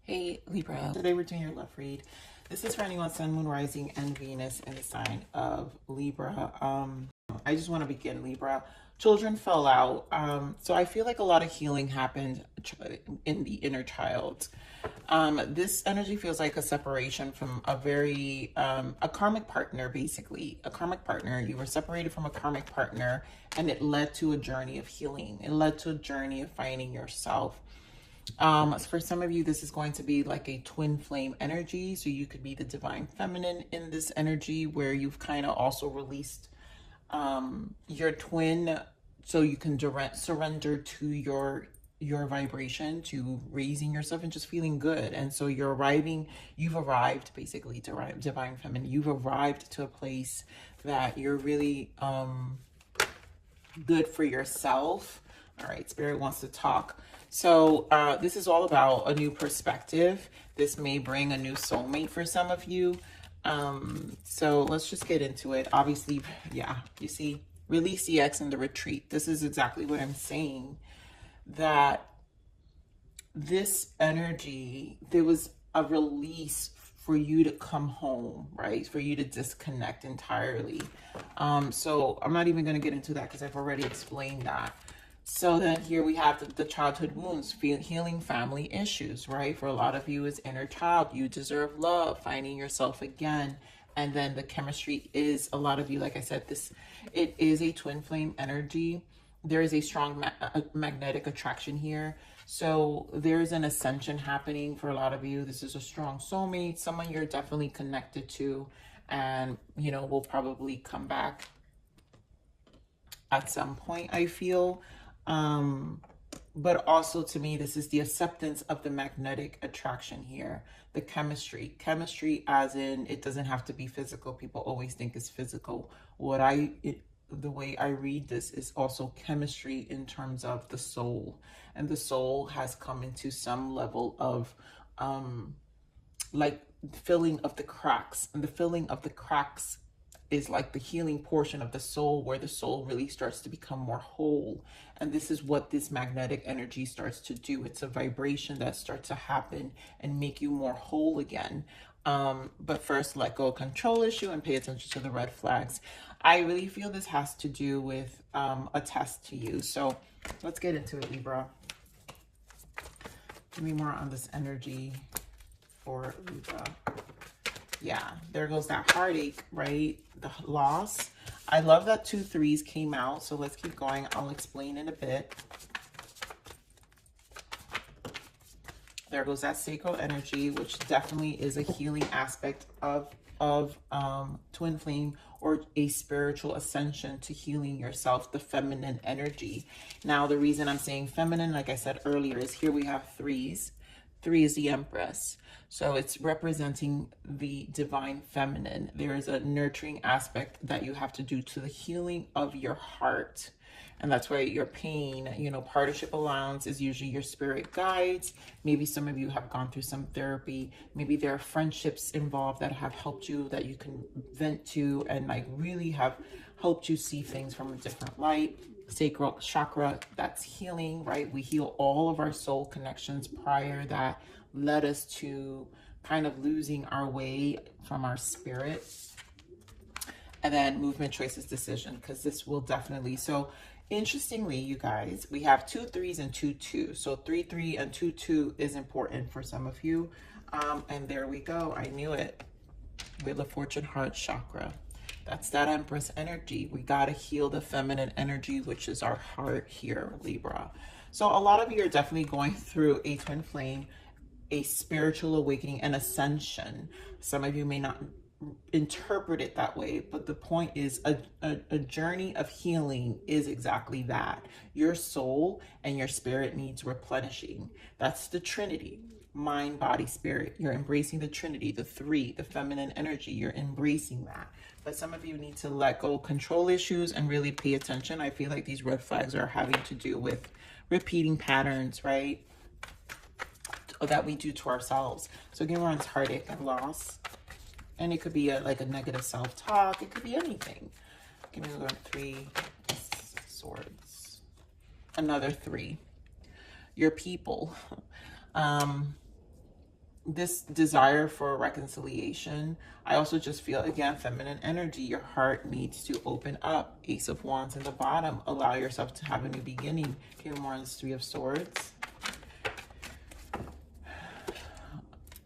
Hey Libra, today we're doing your love read. This is for anyone Sun, Moon, Rising, and Venus in the sign of Libra. I just want to begin, Libra. Children fell out. So I feel like a lot of healing happened in the inner child. This energy feels like a separation from a karmic partner, basically. A karmic partner. You were separated from a karmic partner, and it led to a journey of healing. It led to a journey of finding yourself. For some of you, this is going to be like a twin flame energy. So you could be the divine feminine in this energy where you've kind of also released your twin, so you can surrender to your vibration, to raising yourself and just feeling good. And so you've arrived, basically, divine feminine. You've arrived to a place that you're really good for yourself. All right, Spirit wants to talk. So this is all about a new perspective. This may bring a new soulmate for some of you. So let's just get into it. Obviously, yeah, you see, release the X in the retreat. This is exactly what I'm saying. That this energy, there was a release for you to come home, right? For you to disconnect entirely. So I'm not even going to get into that because I've already explained that. So then here we have the childhood wounds, healing family issues, right? For a lot of you, it's inner child. You deserve love, finding yourself again. And then the chemistry is, a lot of you, like I said, it is a twin flame energy. There is a strong magnetic attraction here. So there's an ascension happening for a lot of you. This is a strong soulmate, someone you're definitely connected to, and, you know, will probably come back at some point, I feel. But also, to me, this is the acceptance of the magnetic attraction here. The chemistry as in, it doesn't have to be physical. People always think it's physical. The way I read this is also chemistry in terms of the soul, and the soul has come into some level of like filling of the cracks, and the filling of the cracks is like the healing portion of the soul, where the soul really starts to become more whole. And this is what this magnetic energy starts to do. It's a vibration that starts to happen and make you more whole again. But first, let go of control issue and pay attention to the red flags. I really feel this has to do with a test to you. So let's get into it, Libra. Give me more on this energy for Libra. Yeah, there goes that heartache, right? The loss. I love that 2 3s came out. So let's keep going. I'll explain in a bit. There goes that sacral energy, which definitely is a healing aspect of twin flame, or a spiritual ascension to healing yourself, the feminine energy. Now, the reason I'm saying feminine, like I said earlier, is here we have 3s. 3 is the Empress. So it's representing the divine feminine. There is a nurturing aspect that you have to do to the healing of your heart. And that's why your pain, you know, partnership allowance is usually your spirit guides. Maybe some of you have gone through some therapy. Maybe there are friendships involved that have helped you, that you can vent to, and like really have helped you see things from a different light. Sacral chakra, that's healing, right? We heal all of our soul connections prior that led us to kind of losing our way from our spirit. And then movement, choices, decision, because this will definitely. So interestingly, you guys, we have 2 3s and 2 2. So 3 3 and 2 2 is important for some of you. And there we go. I knew it. Wheel of Fortune, heart chakra. That's that Empress energy. We got to heal the feminine energy, which is our heart here, Libra. So a lot of you are definitely going through a twin flame, a spiritual awakening, and ascension. Some of you may not interpret it that way, but the point is a journey of healing is exactly that. Your soul and your spirit needs replenishing. That's the Trinity. Mind, body, spirit. You're embracing the Trinity, the 3, the feminine energy. You're embracing that. But some of you need to let go of control issues and really pay attention. I feel like these red flags are having to do with repeating patterns, right? That we do to ourselves. So again, we're on heartache and loss. And it could be like a negative self-talk. It could be anything. Give me 3 swords. Another 3. Your people. this desire for reconciliation. I also just feel, again, feminine energy. Your heart needs to open up. Ace of Wands in the bottom. Allow yourself to have a new beginning. Okay, more on this Three of Swords.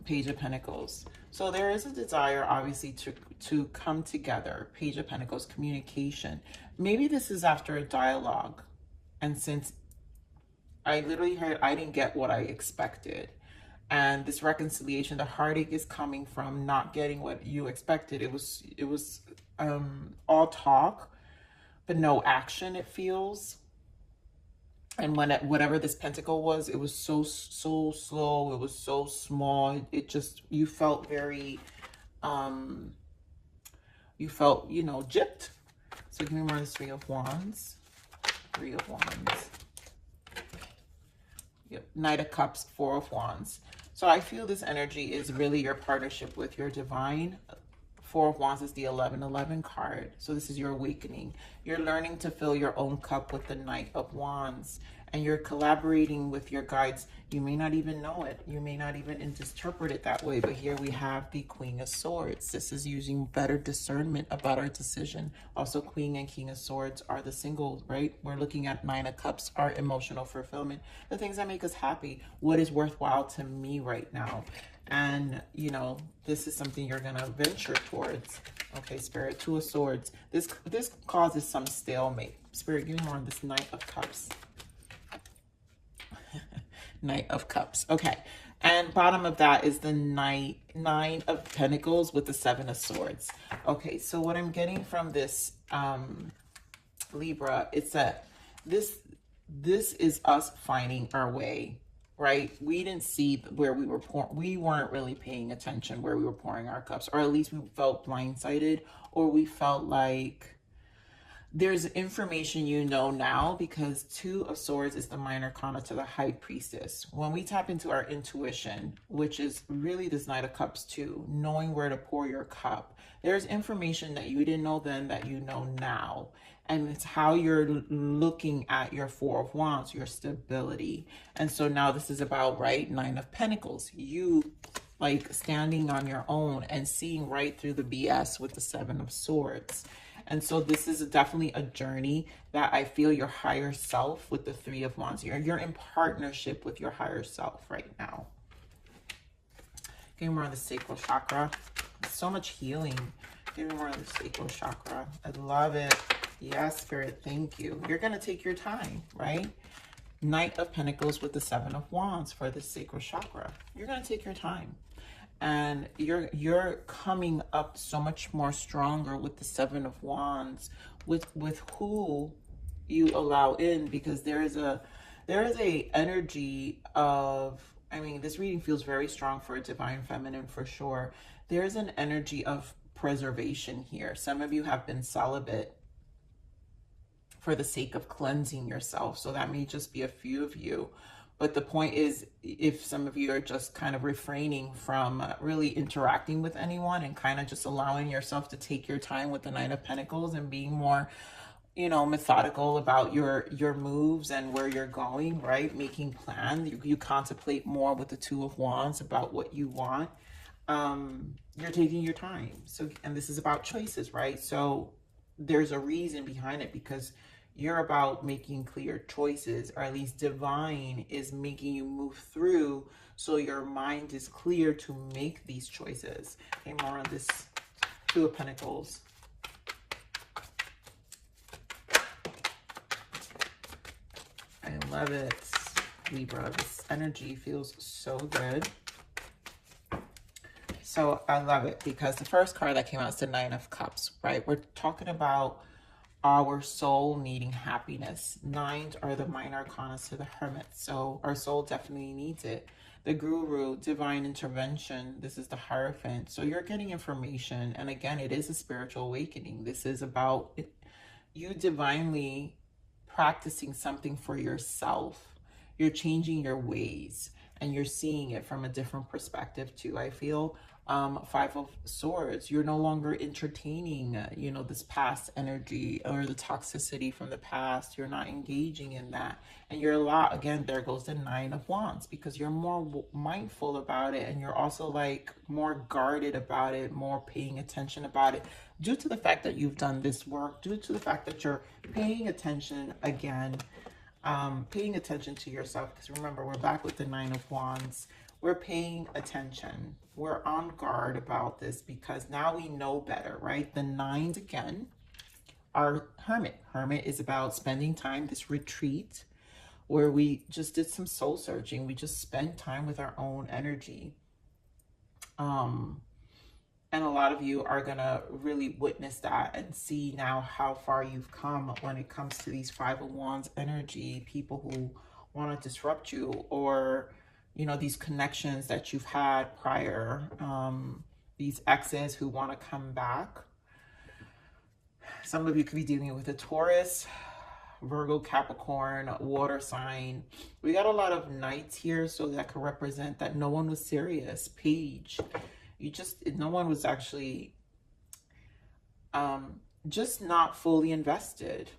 Page of Pentacles. So there is a desire, obviously, to come together. Page of Pentacles, communication. Maybe this is after a dialogue. And since I literally heard, I didn't get what I expected. And this reconciliation, the heartache is coming from not getting what you expected. It was all talk, but no action, it feels. And whatever this pentacle was, it was so slow. It was so small. It just, you felt very, you felt, you know, gypped. So give me more of the Three of Wands. Three of Wands. Yep. Knight of Cups, Four of Wands. So I feel this energy is really your partnership with your divine. Four of Wands is the 1111 card. So this is your awakening. You're learning to fill your own cup with the Knight of Wands. And you're collaborating with your guides. You may not even know it. You may not even interpret it that way. But here we have the Queen of Swords. This is using better discernment about our decision. Also, Queen and King of Swords are the singles, right? We're looking at Nine of Cups, our emotional fulfillment. The things that make us happy. What is worthwhile to me right now? And, you know, this is something you're going to venture towards. Okay, Spirit, Two of Swords. This causes some stalemate. Spirit, give me more on this Knight of Cups. Knight of Cups. Okay. And bottom of that is the Nine of Pentacles with the Seven of Swords. Okay, so what I'm getting from this Libra, it's that this is us finding our way, right? We didn't see where we were we weren't really paying attention where we were pouring our cups, or at least we felt blindsided, or we felt like there's information you know now, because Two of Swords is the minor arcana to the High Priestess. When we tap into our intuition, which is really this Knight of Cups too, knowing where to pour your cup, there's information that you didn't know then that you know now. And it's how you're looking at your Four of Wands, your stability. And so now this is about, right, Nine of Pentacles. You like standing on your own and seeing right through the BS with the Seven of Swords. And so this is definitely a journey that I feel your higher self with the Three of Wands here. You're in partnership with your higher self right now. Give me more on the sacral chakra. So much healing. Give me more on the sacral chakra. I love it. Yes, Spirit, thank you. You're going to take your time, right? Knight of Pentacles with the Seven of Wands for the sacral chakra. You're going to take your time. And you're coming up so much more stronger with the Seven of Wands, with who you allow in, because there is a energy of, I mean, this reading feels very strong for a divine feminine for sure. There's an energy of preservation here. Some of you have been celibate for the sake of cleansing yourself. So that may just be a few of you. But the point is, if some of you are just kind of refraining from really interacting with anyone and kind of just allowing yourself to take your time with the Nine of Pentacles and being more, you know, methodical about your moves and where you're going, right? Making plans. You contemplate more with the Two of Wands about what you want. You're taking your time. So, and this is about choices, right? So there's a reason behind it, because you're about making clear choices, or at least divine is making you move through so your mind is clear to make these choices. Okay, more on this Two of Pentacles. I love it, Libra. This energy feels so good. So I love it, because the first card that came out is the Nine of Cups, right? We're talking about our soul needing happiness. Nines are the minor arcana to the Hermit. So our soul definitely needs it. The Guru, divine intervention. This is the Hierophant. So you're getting information. And again, it is a spiritual awakening. This is about you divinely practicing something for yourself. You're changing your ways and you're seeing it from a different perspective too, I feel. Five of Swords. You're no longer entertaining, you know, this past energy or the toxicity from the past. You're not engaging in that. And you're a lot, again, there goes the Nine of Wands, because you're more mindful about it. And you're also like more guarded about it, more paying attention about it, due to the fact that you've done this work, due to the fact that you're paying attention again, paying attention to yourself. Because remember, we're back with the Nine of Wands. We're paying attention. We're on guard about this because now we know better, right? The nines, again, are Hermit. Hermit is about spending time, this retreat where we just did some soul searching. We just spent time with our own energy. And a lot of you are going to really witness that and see now how far you've come when it comes to these Five of Wands energy, people who want to disrupt you, or you know, these connections that you've had prior, these exes who want to come back. Some of you could be dealing with a Taurus, Virgo, Capricorn, water sign. We got a lot of knights here, so that could represent that no one was serious. Page, no one was actually just not fully invested.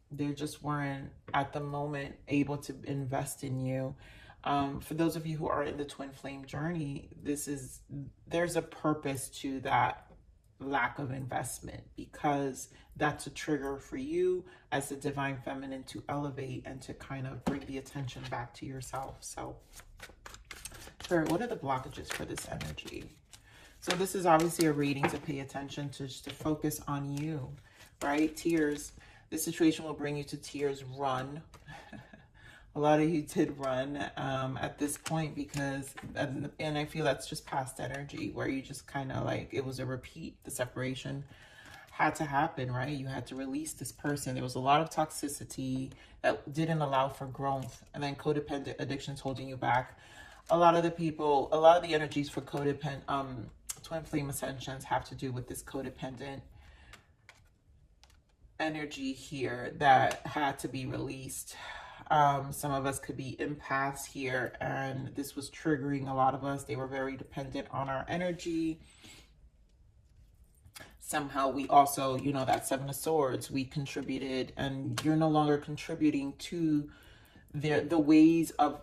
They just weren't at the moment able to invest in you. For those of you who are in the twin flame journey, there's a purpose to that lack of investment, because that's a trigger for you as the divine feminine to elevate and to kind of bring the attention back to yourself. So, Spirit, what are the blockages for this energy? So this is obviously a reading to pay attention to, just to focus on you, right? Tears. This situation will bring you to tears. Run. A lot of you did run at this point because, and I feel that's just past energy where you just kind of like, it was a repeat. The separation had to happen, right? You had to release this person. There was a lot of toxicity that didn't allow for growth. And then codependent addictions holding you back. A lot of the energies for codependent, twin flame ascensions have to do with this codependent energy here that had to be released. Some of us could be empaths here, and this was triggering a lot of us. They were very dependent on our energy. Somehow we also, you know, that Seven of Swords, we contributed, and you're no longer contributing to the ways of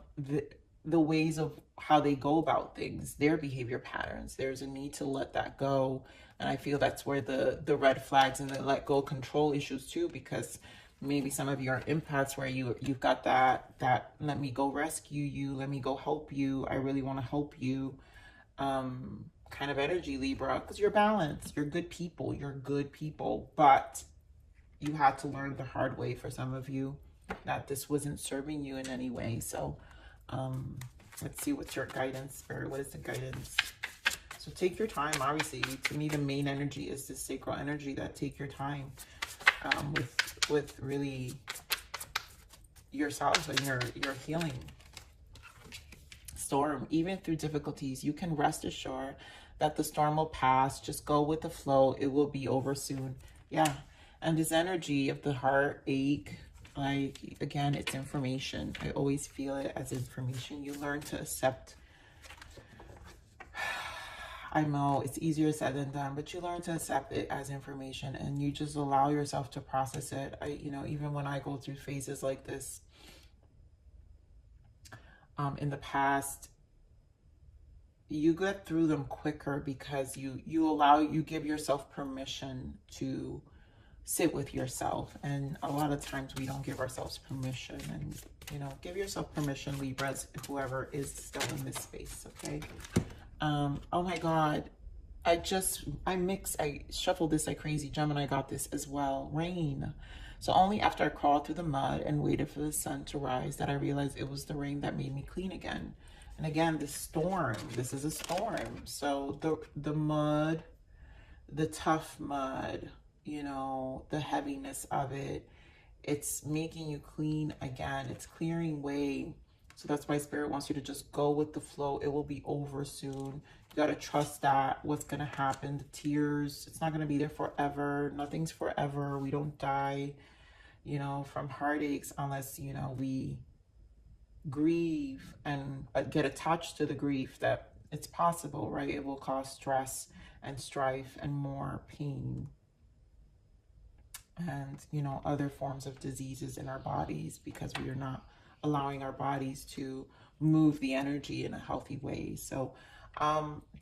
how they go about things, their behavior patterns. There's a need to let that go. And I feel that's where the red flags and the let go control issues too, because maybe some of you are empaths where you've got that let me go rescue you, let me go help you, I really want to help you kind of energy, Libra, because you're balanced, you're good people, but you had to learn the hard way for some of you that this wasn't serving you in any way. So let's see what's your guidance, Spirit. What is the guidance? So take your time. Obviously, to me, the main energy is the sacral energy, that take your time with really yourself and your healing. Storm, even through difficulties, you can rest assured that the storm will pass. Just go with the flow. It will be over soon. Yeah. And this energy of the heartache, like, again, it's information. I always feel it as information. You learn to accept. I know it's easier said than done, but you learn to accept it as information, and you just allow yourself to process it. You know, even when I go through phases like this, in the past, you get through them quicker because you give yourself permission to sit with yourself. And a lot of times we don't give ourselves permission. And, you know, give yourself permission, Libras, whoever is still in this space, okay? Oh my God, I shuffled this like crazy. Gemini got this as well. Rain. So only after I crawled through the mud and waited for the sun to rise that I realized it was the rain that made me clean again. And again, this storm, this is a storm. So the mud, the tough mud, you know, the heaviness of it, it's making you clean again. It's clearing way. So that's why Spirit wants you to just go with the flow. It will be over soon. You got to trust that what's going to happen. The tears, it's not going to be there forever. Nothing's forever. We don't die, you know, from heartaches unless, you know, we grieve and get attached to the grief that it's possible, right? It will cause stress and strife and more pain and, you know, other forms of diseases in our bodies because we are not allowing our bodies to move the energy in a healthy way. So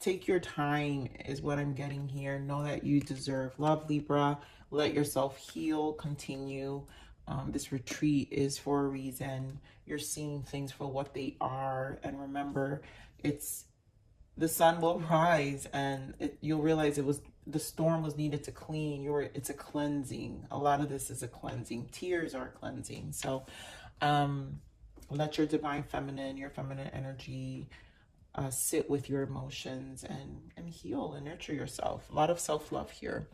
take your time is what I'm getting here. Know that you deserve love, Libra. Let yourself heal. Continue. This retreat is for a reason. You're seeing things for what they are. And remember, it's the sun will rise, and you'll realize it was the storm was needed to clean. It's a cleansing. A lot of this is a cleansing. Tears are cleansing. So let your divine feminine, your feminine energy sit with your emotions and heal and nurture yourself. A lot of self-love here.